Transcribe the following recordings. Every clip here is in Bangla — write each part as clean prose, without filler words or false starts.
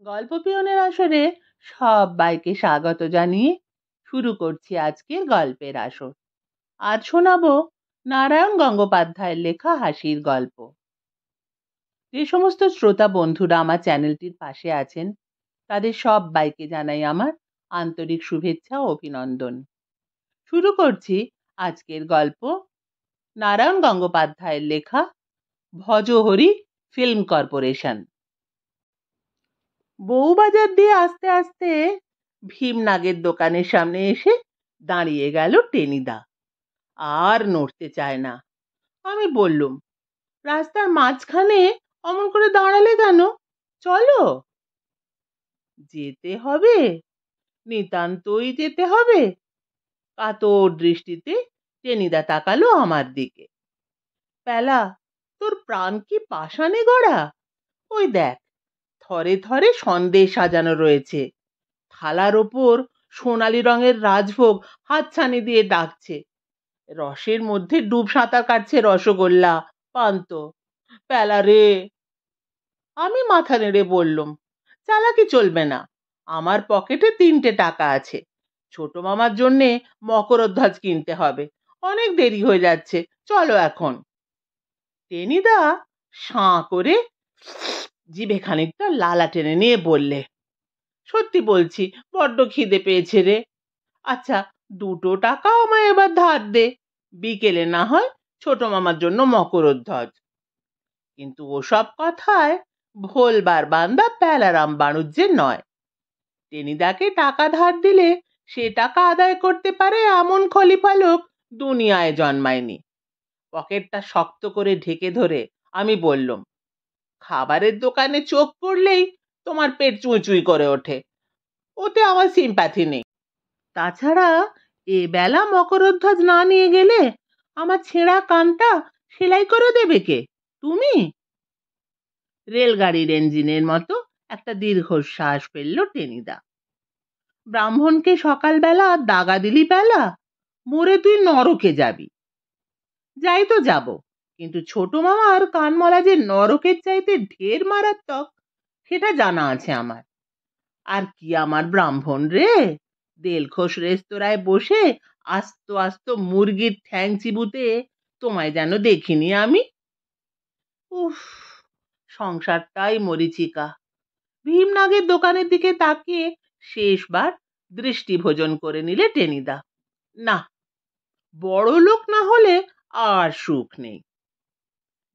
গল্প পিয়নের আসরে সবাইকে স্বাগত জানিয়ে শুরু করছি আজকের গল্পের আসর। আজ শোনাবো নারায়ণ গঙ্গোপাধ্যায়ের লেখা হাসির গল্প। যে সমস্ত শ্রোতা বন্ধুরা আমার চ্যানেলটির পাশে আছেন তাদের সবাইকে জানাই আমার আন্তরিক শুভেচ্ছা ও অভিনন্দন। শুরু করছি আজকের গল্প, নারায়ণ গঙ্গোপাধ্যায়ের লেখা ভজহরি ফিল্ম কর্পোরেশন। বউবাজার দিয়ে আস্তে আস্তে ভীমনাগের দোকানের সামনে এসে দাঁড়িয়ে গেল টেনিদা। আর নড়তে চায় না। আমি বললুম, রাস্তার মাঝখানে অমন করে দাঁড়ালে কেন? চলো। যেতে হবে? নিতান্তই যেতে হবে? কাতর দৃষ্টিতে টেনিদা তাকালো আমার দিকে। প্যালা, তোর প্রাণ কি পাষাণে গড়া? ওই দেখ, থরে থরে সন্দেশ সাজানো রয়েছে, থালার ওপর সোনালি রঙের রাজভোগ হাতছানি দিয়ে ডাকছে, রসের মধ্যে ডুব সাঁতার কাটছে রসগোল্লা, পান্ত। প্যালা রে! আমি মাথা নেড়ে বললুম, চালাকি চলবে না, আমার পকেটে 3টে টাকা আছে, ছোট মামার জন্যে মকরধ্বজ কিনতে হবে, অনেক দেরি হয়ে যাচ্ছে, চলো এখন। টেনিদা সাঁ করে জিভে খানিকটা লালা টেনে নিয়ে বললে, সত্যি বলছি, বড্ড খিদে পেয়েছে রে। আচ্ছা, 2টো টাকা আমায় এবার ধার দে, বিকেলে না হয় ছোট মামার জন্য মকরধ্বজ। কিন্তু ওসব কথায় ভোলবার বান্দা প্যালারাম বাণুজ্যে নয়। টেনিদাকে টাকা ধার দিলে সে টাকা আদায় করতে পারে এমন খলিফা লোক দুনিয়ায় জন্মায়নি। পকেটটা শক্ত করে ঢেকে ধরে আমি বললুম, খাবারের দোকানে চোখ পড়লেই তোমার পেট চুঁই করে ওঠে, ওতে আমার সিম্প্যাথি নেই। তাছাড়া এ বেলা মকরধ্বজ না নিয়ে গেলে আমার ছেঁড়া কানটা সেলাই করে দেবে কে? তুমি? রেলগাড়ির ইঞ্জিনের মতো একটা দীর্ঘশ্বাস ফেলল টেনিদা। ব্রাহ্মণকে সকালবেলা দাগা দিলি বেলা, মরে তুই নরকে যাবি। যাই তো যাব, কিন্তু ছোট মামার কানমলা যে নরকের চাইতে ঢের মারাত্মক, সেটা জানা আছে আমার। আর কি আমার ব্রাহ্মণ রে, দেলখোস রেস্তোরাঁয় বসে আস্ত আস্ত মুরগির ঠ্যাং চিবুতে তোমায় যেন দেখিনি আমি। উফ, সংসারটাই মরিচিকা। ভীমনাগের দোকানের দিকে তাকিয়ে শেষবার দৃষ্টি ভোজন করে নিলে টেনিদা। না, বড় লোক না হলে আর সুখ নেই।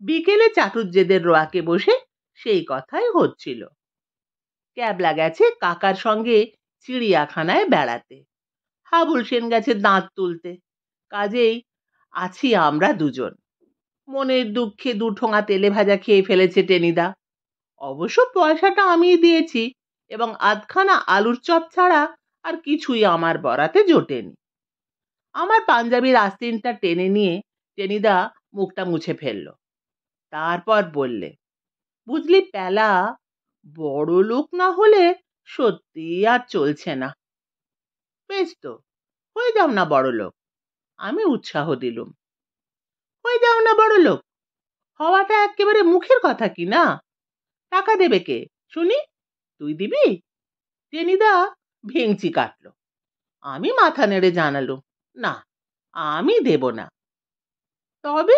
বিকেলে চাটুজ্জেদের রোয়াকে বসে সেই কথাই হচ্ছিল। ক্যাবলা গেছে কাকার সঙ্গে চিড়িয়াখানায় বেড়াতে, হাবুল সেন গেছে দাঁত তুলতে, কাজেই আছি আমরা দুজন। মনের দুঃখে 2 ঠোঙা তেলে ভাজা খেয়ে ফেলেছে টেনিদা। অবশ্য পয়সাটা আমিই দিয়েছি, এবং আধখানা আলুর চপ ছাড়া আর কিছুই আমার বরাতে জোটেনি। আমার পাঞ্জাবির আস্তিনটা টেনে নিয়ে টেনিদা মুখটা মুছে ফেলল। তারপর বললে, বুঝলি প্যালা, বড় লোক না হলে সত্যি আর চলছে না। বেশ তো, হয়ে যাও না বড় লোক। আমি উৎসাহ দিলুম। হয়ে যাও না বড় লোক, হওয়াটা একেবারে মুখের কথা কি না? টাকা দেবে কে শুনি? তুই দিবি? টেনিদা ভেংচি কাটল। আমি মাথা নেড়ে জানালুম, না, আমি দেব না। তবে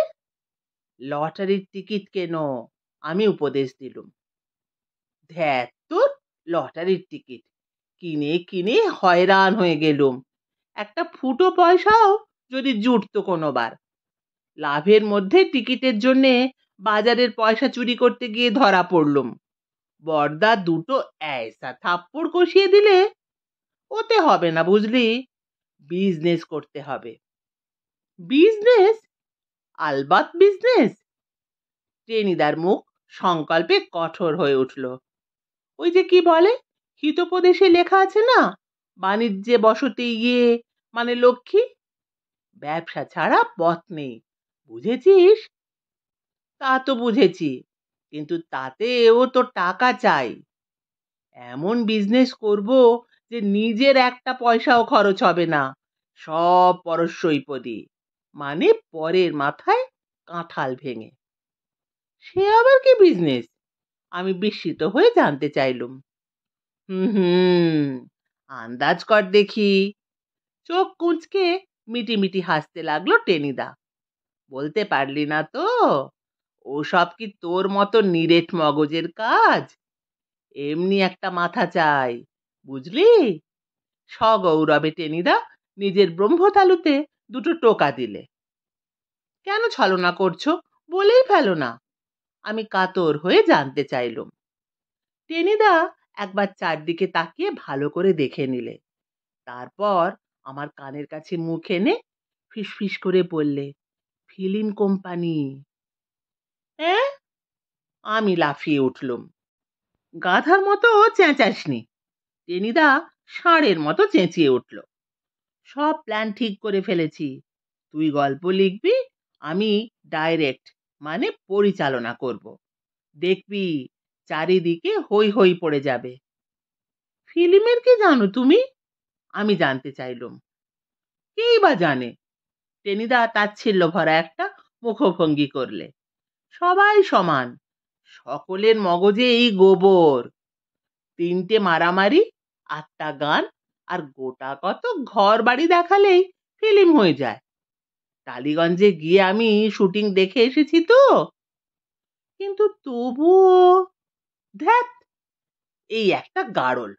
লটারির টিকিট কেন, আমি উপদেশ দিলুম। ধ্যাত তোর লটারির টিকিট কিনে কিনে হয়রান হয়ে গেলুম, একটা ফুটো পয়সাও যদি জুটতো কোনোবার। লাভের মধ্যে টিকিটের জন্যে বাজারের পয়সা চুরি করতে গিয়ে ধরা পড়লুম। বড়দা 2টো ऐसा থাপ্পড় কষিয়ে দিলে, ওতে হবে না বুঝলি, বিজনেস করতে হবে। বিজনেস? আলবাত বিজনেস। টেনিদার মুখ সংকল্পে কঠোর হয়ে উঠল। ওই যে কি বলে, হিতোপদেশে লেখা আছে না, বাণিজ্যে বসতে গিয়ে মানে লক্ষ্মী। ব্যবসা ছাড়া পথ নেই, বুঝেছিস? তা তো বুঝেছি, কিন্তু তাতেও তো টাকা চাই। এমন বিজনেস করব যে নিজের একটা পয়সাও খরচ হবে না, সব পরস্যৈপদী, মানে পরের মাথায় কাঁঠাল ভেঙে। সে আবার কি বিজনেস? আমি বিস্মিত হয়ে জানতে চাইলুম। হুম, আন্দাজ কর দেখি। চোখ কুঁচকে মিটি মিটি হাসতে লাগলো টেনিদা। বলতে পারলি না তো? ওসব কি তোর মতো নিরেট মগজের কাজ? এমনি একটা মাথা চাই, বুঝলি? সগৌরবে টেনিদা নিজের ব্রহ্মতালুতে দুটো টোকা দিলে। কেন ছলনা করছো? বলেই ফেলো না। আমি কাতর হয়ে জানতে চাইলুম। টেনিদা একবার চারদিকে তাকিয়ে ভালো করে দেখে নিলে। তারপর আমার কানের কাছে মুখ এনে ফিসফিস করে বললে, ফিল্ম কোম্পানি। হ্যাঁ? আমি লাফিয়ে উঠলুম। গাধার মতো চেঁচাসনি। টেনিদা ষাঁড়ের মতো চেঁচিয়ে উঠল। সব প্ল্যান ঠিক করে ফেলেছি। তুই গল্প লিখবি, আমি ডাইরেক্ট মানে পরিচালনা করব। দেখবি চারিদিকে হৈ হৈ পড়ে যাবে। ফিল্মের কি জানো তুমি? আমি জানতে চাইলুম। কেই বা জানে? টেনিদা তাচ্ছিল্য ভরা একটা মুখভঙ্গি করলে। সবাই সমান, সকলের মগজে এই গোবর। 3টে মারামারি, 8টা গান আর গোটা কত ঘর বাড়ি দেখালেই ফিল্ম হয়ে যায়। টালিগঞ্জে গিয়ে আমি শুটিং দেখে এসেছি তো। কিন্তু তবুও, ধ্যাত, এই একটা গাড়ল।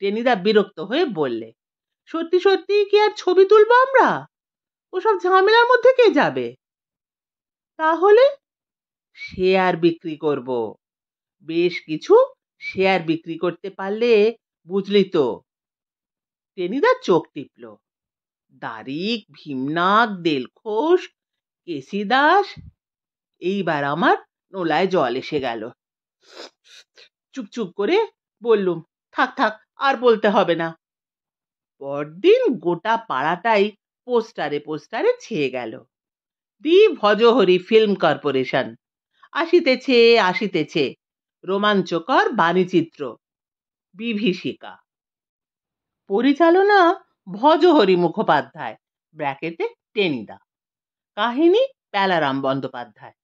টেনিদা বিরক্ত হয়ে বললে, সত্যি সত্যি কি আর ছবি তুলবো আমরা? ওসব ঝামেলার মধ্যে কে যাবে? তাহলে শেয়ার বিক্রি করব। বেশ কিছু শেয়ার বিক্রি করতে পারলে, বুঝলি তো। টেনিদা চোখ টিপল। দারিক, ভীমনাগ, দেলখোস, কেসি দাস। এইবার আমার নোলায় জল এসে গেল। চুপ করে বললুম, থাক থাক, আর বলতে হবে না। পরদিন গোটা পাড়াটাই পোস্টারে পোস্টারে ছেয়ে গেল। দি ভজহরি ফিল্ম কর্পোরেশন, আসিতেছে আসিতেছে, রোমাঞ্চকর বাণীচিত্র, বিভীষিকা। পরিচালনা ভজহরি মুখোপাধ্যায়, ব্র্যাকেটে টেনিদা। কাহিনী প্যালারাম বন্দ্যোপাধ্যায়।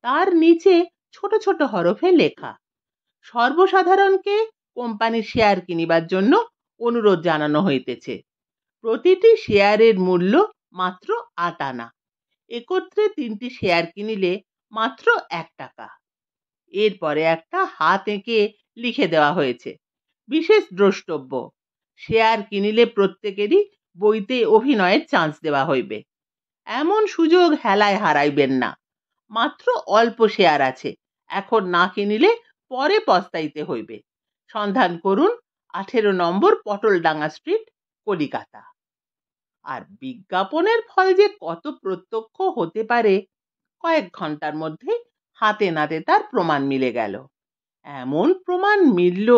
তার নিচে ছোট ছোট হরফে লেখা, সর্বসাধারণকে কোম্পানির শেয়ার কিনিবার জন্য অনুরোধ জানানো হইতেছে। প্রতিটি শেয়ারের মূল্য মাত্র 8 আনা। একত্রে 3টি শেয়ার কিনিলে মাত্র 1 টাকা। এরপরে একটা হাত এঁকে লিখে দেওয়া হয়েছে, বিশেষ দ্রষ্টব্য, শেয়ার কিনিলে প্রত্যেকেরই বইতে অভিনয়ের চান্স দেওয়া হইবে। এমন সুযোগ হেলায় হারাইবেন না। মাত্র অল্প শেয়ার আছে, এখন না কিনিলে পরে পস্তাইতে হইবে। সন্ধান করুন 18 নম্বর পটলডাঙ্গা স্ট্রিট, কলিকাতা। আর বিজ্ঞাপনের ফল যে কত প্রত্যক্ষ হতে পারে, কয়েক ঘন্টার মধ্যে হাতে নাতে তার প্রমাণ মিলে গেল। এমন প্রমাণ মিলল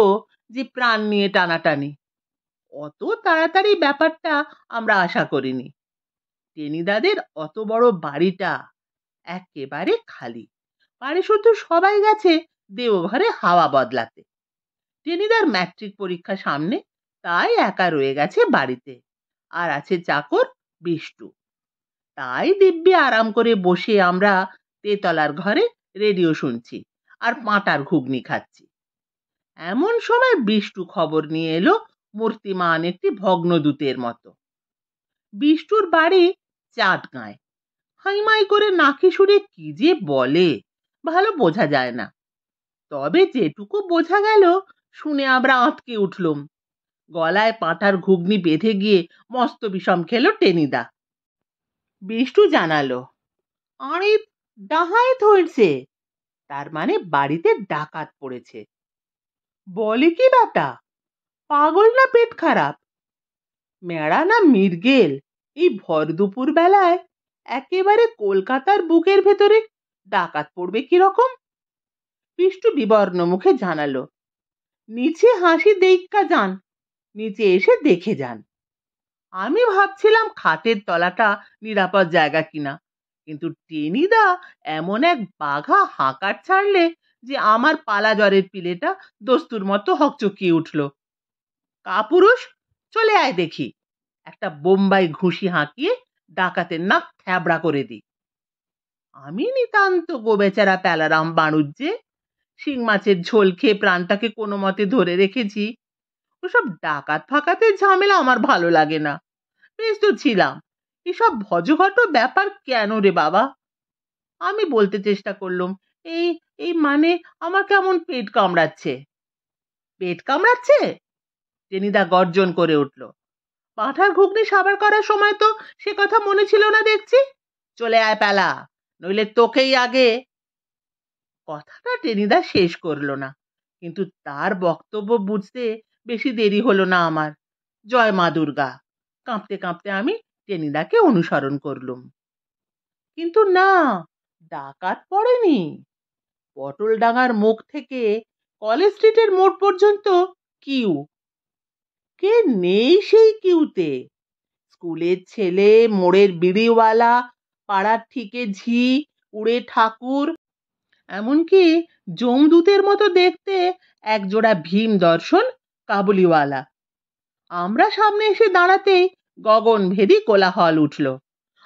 যে প্রাণ নিয়ে টানাটানি। অত তাড়াতাড়ি ব্যাপারটা আমরা আশা করিনি। টেনিদাদের অত বড় বাড়িটা একেবারে খালি। বাড়ি শুধু সবাই গেছে দেওঘরে হাওয়া বদলাতে। টেনিদার ম্যাট্রিক পরীক্ষা সামনে, তাই একা রয়ে গেছে বাড়িতে। আর আছে চাকর বিষ্টু। তাই দিব্যি আরাম করে বসে আমরা তেতলার ঘরে রেডিও শুনছি আর পাঁটার ঘুগনি খাচ্ছি। এমন সময় বিষ্টু খবর নিয়ে এলো মূর্তিমান একটি ভগ্নদূতের মতো। বিষ্টুর বাড়ি চাটগাঁয়। হাইমাই করে নাকি সুরে কি যে বলে, ভালো বোঝা যায় না। তবে যেটুকু বোঝা গেল শুনে আমরা আঁতকে উঠলুম। গলায় পাঁঠার ঘুগনি বেঁধে গিয়ে মস্ত বিষম খেলো টেনিদা। বিষ্টু জানালো, আরে ডাহাইত হয়েছে, তার মানে বাড়িতে ডাকাত পড়েছে। বলে কি বেটা? পাগল না পেট খারাপ? মেড়া না মির্গেল এই ভর দুপুর বেলায় একেবারে কলকাতার বুকের ভেতরে ডাকাত পড়বে কিরকম? বিষ্টু বিবর্ণ মুখে জানালো, নিচে হাসি দেইক্কা যান, নিচে এসে দেখে যান। আমি ভাবছিলাম খাটের তলাটা নিরাপদ জায়গা কিনা, কিন্তু টেনিদা এমন এক বাঘা হাঁকার ছাড়লে যে আমার পালা জ্বরের পিলেটা দস্তুর মতো হকচকিয়ে উঠল। কাপুরুষ, চলে আয় দেখি, একটা বোম্বাই ঘুষি হাঁকিয়ে ডাকাতের নাক থ্যাবড়া করে দি। আমি নিতান্ত গোবেচারা প্যালারাম বাণুজ্যে শিং মাছের ঝোল খেয়ে প্রাণটাকে কোনো মতে ধরে রেখেছি। ওসব ডাকাত ফাকাতের ঝামেলা আমার ভালো লাগে না। বেশ তো ছিলাম, এসব ভজঘট ব্যাপার কেন রে বাবা? আমি বলতে চেষ্টা করলাম, এই এই মানে আমার কেমন পেট কামড়াচ্ছে। পেট কামড়াচ্ছে? টেনিদা গর্জন করে উঠল। পাঁঠার ঘুগনি সাবার করার সময় তো সে কথা মনে ছিল না দেখছি। চলে আয় প্যালা, নইলে তোকেই আগে। কথাটা টেনিদা শেষ করলো না, কিন্তু তার বক্তব্য বুঝতে বেশি দেরি হলো না আমার। জয় মা দুর্গা! কাঁপতে কাঁপতে আমি টেনিদাকে অনুসরণ করলুম। কিন্তু না, ডাকাত পড়েনি। পটলডাঙ্গার মুখ থেকে কলেজ স্ট্রিটের মোড় পর্যন্ত কিউ। কে নেই সেই কিউতে? স্কুলের ছেলে, মোড়ের বিড়িওয়ালা, পাড়ার ঠিকে ঝি, উড়ে ঠাকুর, এমনকি জমদূতের মতো দেখতে একজোড়া ভীম দর্শন কাবুলিওয়ালা। আমরা সামনে এসে দাঁড়াতেই গগনভেদী কোলাহল উঠল।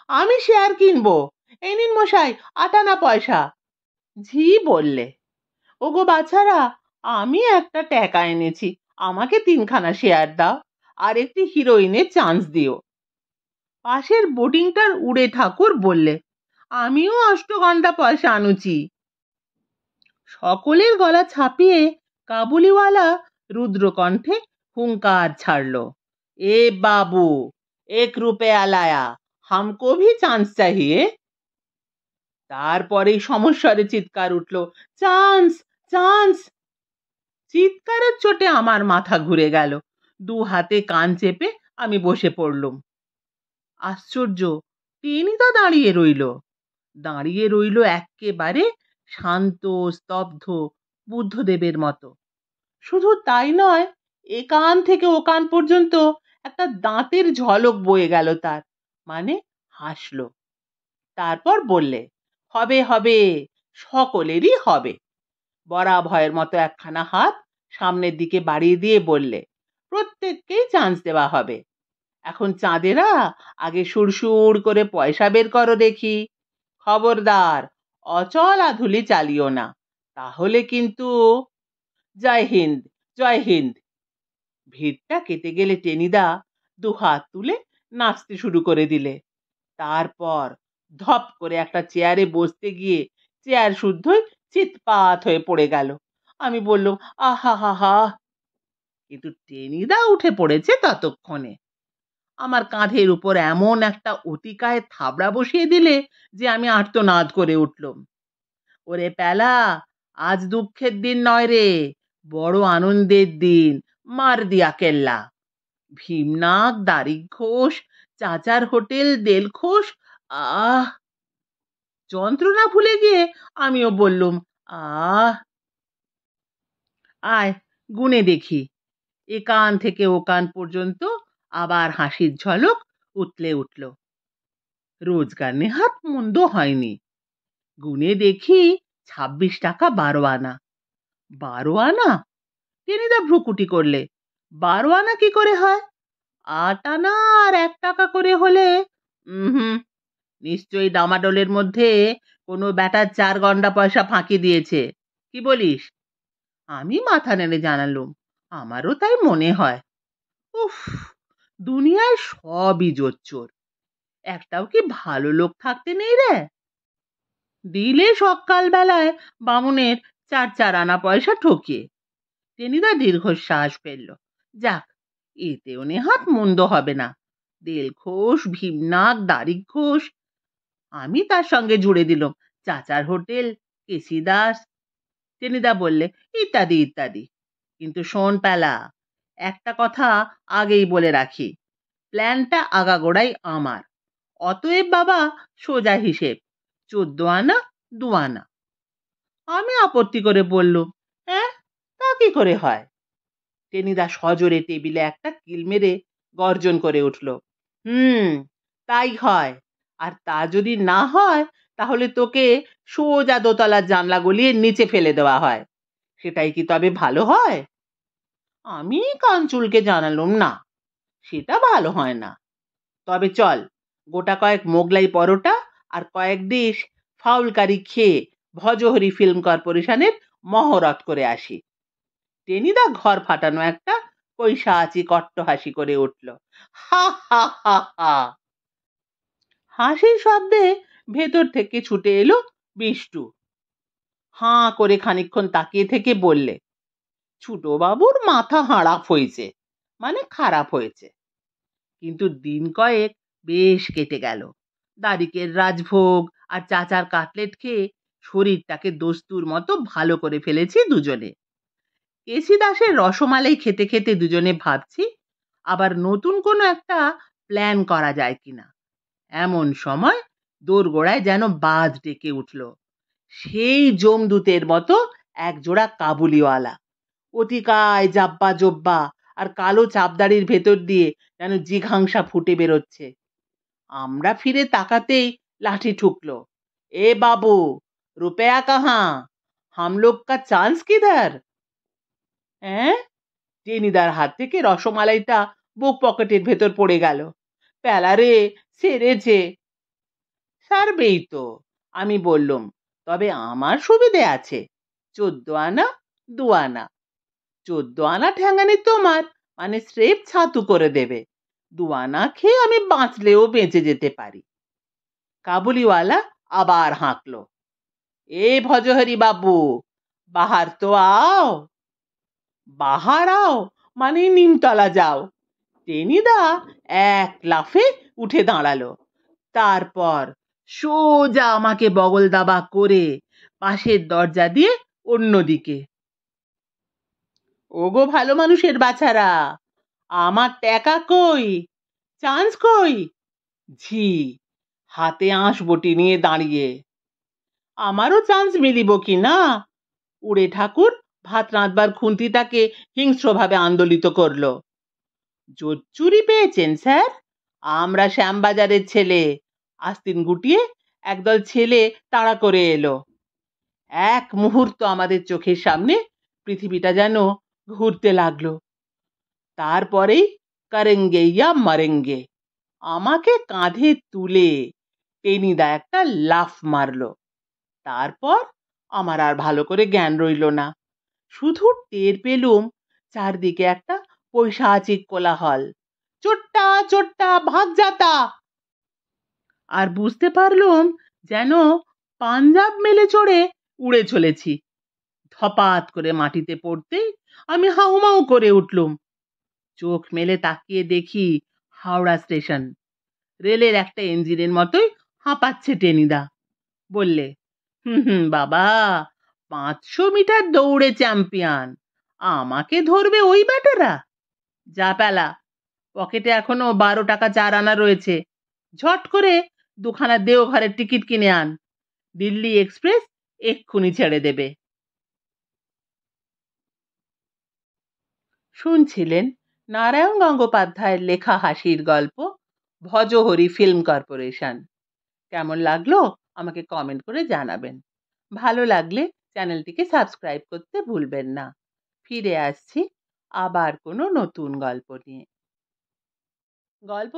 আমি শেয়ার কিনবো, এই নিন মশাই 8 আনা পয়সা। ঝি বললে, ওগো বাছারা, আমি একটা টাকা এনেছি, আমাকে 3 খানা শেয়ার দাও, আর একটি হিরোইনের চান্স দিও। পাশের বোর্ডিংটার উড়ে ঠাকুর বললে, আমিও 8 পয়সা আনুচি। সকলের গলা ছাপিয়ে কাবুলিওয়ালা রুদ্রকণ্ঠে হুঙ্কার ছাড়ল, এ বাবু, 1 रुपया लाया, हमको भी चांस चाहिए। তারপরেই সমস্যারে চিৎকার উঠল, চান্স চান্স। চিৎকারের চোটে আমার মাথা ঘুরে গেল। 2 হাতে কান চেপে আমি বসে পড়লুম। আশ্চর্য, টেনিদা দাঁড়িয়ে রইল এক্কেবারে শান্ত স্তব্ধ বুদ্ধদেবের মতো। শুধু তাই নয়, এ কান থেকে ও কান পর্যন্ত একটা দাঁতের ঝলক বয়ে গেল তার, মানে হাসলো। তারপর বললে, হবে হবে, সকলেরই হবে। বরা ভয়ের মতো একখানা হাত সামনের দিকে বাড়িয়ে দিয়ে বললে, প্রত্যেককেই চান্স দেওয়া হবে। এখন চাঁদেরা আগে সুরসুর করে পয়সা বের করো দেখি। খবরদার, অচল আধুলি চালিও না, তাহলে কিন্তু। জয় হিন্দ, জয় হিন্দ। ভিড়টা কেটে গেলে টেনিদা 2 হাত তুলে নাচতে শুরু করে দিলে। তারপর ধপ করে একটা চেয়ারে বসতে গিয়ে চেয়ার শুদ্ধই চিৎপাত হয়ে পড়ে গেল। আমি বললাম, আহা হা হা। কিন্তু টেনিদা উঠে পড়েছে ততক্ষণে। আমার কাঁধের উপর এমন একটা অতিকায় থাবড়া বসিয়ে দিলে যে আমি আর্তনাদ করে উঠলাম, ওরে প্যালা, আজ দুঃখের দিন নয় রে, বড় আনন্দের দিন। মার দিয়া কেল্লা। ভীমনাগ, দারিক ঘোষ, চাচার হোটেল, দেলখোশ। আহ! যন্ত্রণা ভুলে গিয়ে আমিও বললুম, আহ! আয় গুনে দেখি। এ কান থেকে ও কান পর্যন্ত আবার হাসির ঝলক উতলে উঠল। রোজগার নেহাত মন্দ হয়নি। গুনে দেখি 26 টাকা 12 আনা। 12 আনা? টেনিদা ভ্রুকুটি করলে, 12 আনা কি করে হয়? 8 আনা আর 1 টাকা করে হলে। হুম, নিশ্চয়ই ডামাডোলের মধ্যে কোনো ব্যাটার 4 গন্ডা পয়সা ফাঁকি দিয়েছে। কি বলিস? আমি মাথা নেড়ে জানালুম, আমারও তাই মনে হয়। উফ, দুনিয়ায় সবই জোচ্চোর, একটাও কি ভালো লোক থাকতে নেই রে? দিলে সকাল বেলায় বামুনের 4 আনা পয়সা ঠকিয়ে। টেনিদা দীর্ঘশ্বাস ফেলল। যাক, এতেও নেহাত মন্দ হবে না। দেলখোশ, ভীমনাগ, দারিক ঘোষ, আমি তার সঙ্গে জুড়ে দিলাম চাচার হোটেল, কেসি দাস। টেনিদা বললে, ইত্যাদি ইত্যাদি। কিন্তু শোন প্যালা, একটা কথা আগেই বলে রাখি, প্ল্যানটা আগাগোড়াই আমার। অতএব বাবা, সোজা হিসেব, 14 আনা 2 আনা। আমি আপত্তি করে বললুম, হ্যাঁ, তা কি করে হয়? টেনিদা সজোরে টেবিলে একটা কিল মেরে গর্জন করে উঠল, তাই হয়। আর তা যদি না হয়, তাহলে তোকে সোজা দোতলার জানলা গলিয়ে নিচে ফেলে দেওয়া হয়। সেটাই কি তবে ভালো হয়? আমি কাঞ্চুলকে জানালুম, না, সেটা ভালো হয় না। তবে চল, গোটা কয়েক মোগলাই পরোটা আর কয়েক ডিশ ফাউল কারি খেয়ে ভজহরি ফিল্ম কর্পোরেশনের মহরত করে আসি। টেনিদা ঘর ফাটানো একটা পৈশাচি কট্ট হাসি করে উঠল। হা হা হা হা। হাসির শব্দে ভেতর থেকে ছুটে এলো বিষ্টু। হাঁ করে খানিকক্ষণ তাকিয়ে থেকে বললে, ছোট বাবুর মাথা হাঁড়াপ হয়েছে, মানে খারাপ হয়েছে। কিন্তু দিন কয়েক বেশ কেটে গেল। দাদিকের রাজভোগ আর চাচার কাটলেট খেয়ে শরীরটাকে দস্তুর মতো ভালো করে ফেলেছি দুজনে। কেসি দাসের রসমালাই খেতে খেতে দুজনে ভাবছি আবার নতুন কোনো একটা প্ল্যান করা যায় কিনা। এমন সময় দোরগোড়ায় যেন বাজ ডেকে উঠল। সেই জমদূতের মতো এক জোড়া কাবুলিওয়ালা, অতিকায় জাব্বা জব্বা আর কালো চাপদাড়ির ভেতর দিয়ে যেন জিঘাংসা ফুটে বেরোচ্ছে। আমরা ফিরে তাকাতেই লাঠি ঠুকলো। এ বাবু, রুপয়া কাহা, হাম লোগ কা চান্স কিধার? হ্যাঁ? টেনিদার হাত থেকে রসমালাইটা বুক পকেটের ভেতর পড়ে গেল। প্যালারে সেরেছে। সারবেই তো, আমি বললুম। তবে আমার সুবিধে আছে, 14 আনা 2 আনা। 14 আনা ঠ্যাঙানি তোমার, মানে স্রেফ ছাতু করে দেবে। 2 আনা খেয়ে আমি বাঁচলেও বেঁচে যেতে পারি। কাবুলিওয়ালা আবার হাঁকলো। এ ভজহরি বাবু, বাহার তো আও। বাহার আও মানে নিমতলা যাও। টেনিদা এক লাফে উঠে দাঁড়ালো। তারপর সোজা আমাকে বগল দাবা করে পাশের দরজা দিয়ে অন্যদিকে। ওগো ভালো মানুষের বাছারা, আমার টাকা কই, চান্স কই? ঝি, হাতে আঁশবটি নিয়ে দাঁড়িয়ে। আমারও চান্স মিলিব কি না? উড়ে ঠাকুর ভাত রাঁধবার খুন্তিটাকে হিংস্রভাবে আন্দোলিত করলো। জোচ্চুরি পেয়েছেন স্যার? আমরা শ্যামবাজারের ছেলে। আস্তিন গুটিয়ে একদল ছেলে তাড়া করে এলো। এক মুহূর্ত আমাদের চোখের সামনে পৃথিবীটা যেন ঘুরতে লাগলো। তারপরেই করেঙ্গে ইয়া মরেঙ্গে। আমাকে কাঁধে তুলে টেনিদা একটা লাফ মারলো। তারপর আমার আর ভালো করে জ্ঞান রইল না। শুধু টের পেলুম চারদিকে একটা পৈশাচিক কোলাহল। চোট্টা চোট্টা ভাগ যাতা। আর বুঝতে পারলুম যেন পাঞ্জাব মেলে চড়ে উড়ে চলেছি। ধপাত করে মাটিতে পড়তেই আমি হাউমাউ করে উঠলুম। চোখ মেলে তাকিয়ে দেখি হাওড়া স্টেশন। রেলের একটা ইঞ্জিনের মতোই হাঁপাচ্ছে টেনিদা। বললে, বাবা, 500 মিটার দৌড়ে চ্যাম্পিয়ন, আমাকে ধরবে ওই ব্যাটারা? যা পেলা, পকেটে এখনো 12 টাকা 4 আনা রয়েছে। ঝট করে 2খানা দেওঘরের টিকিট কিনে আন। দিল্লি এক্সপ্রেস এক্ষুনি ছেড়ে দেবে। শুনছিলেন নারায়ণ গঙ্গোপাধ্যায়ের লেখা হাসির গল্প ভজহরি ফিল্ম কর্পোরেশন। কেমন লাগলো আমাকে কমেন্ট করে জানাবেন। ভালো লাগলে চ্যানেলটিকে সাবস্ক্রাইব করতে ভুলবেন না। ফিরে আসছি আবার কোনো নতুন গল্প নিয়ে। গল্প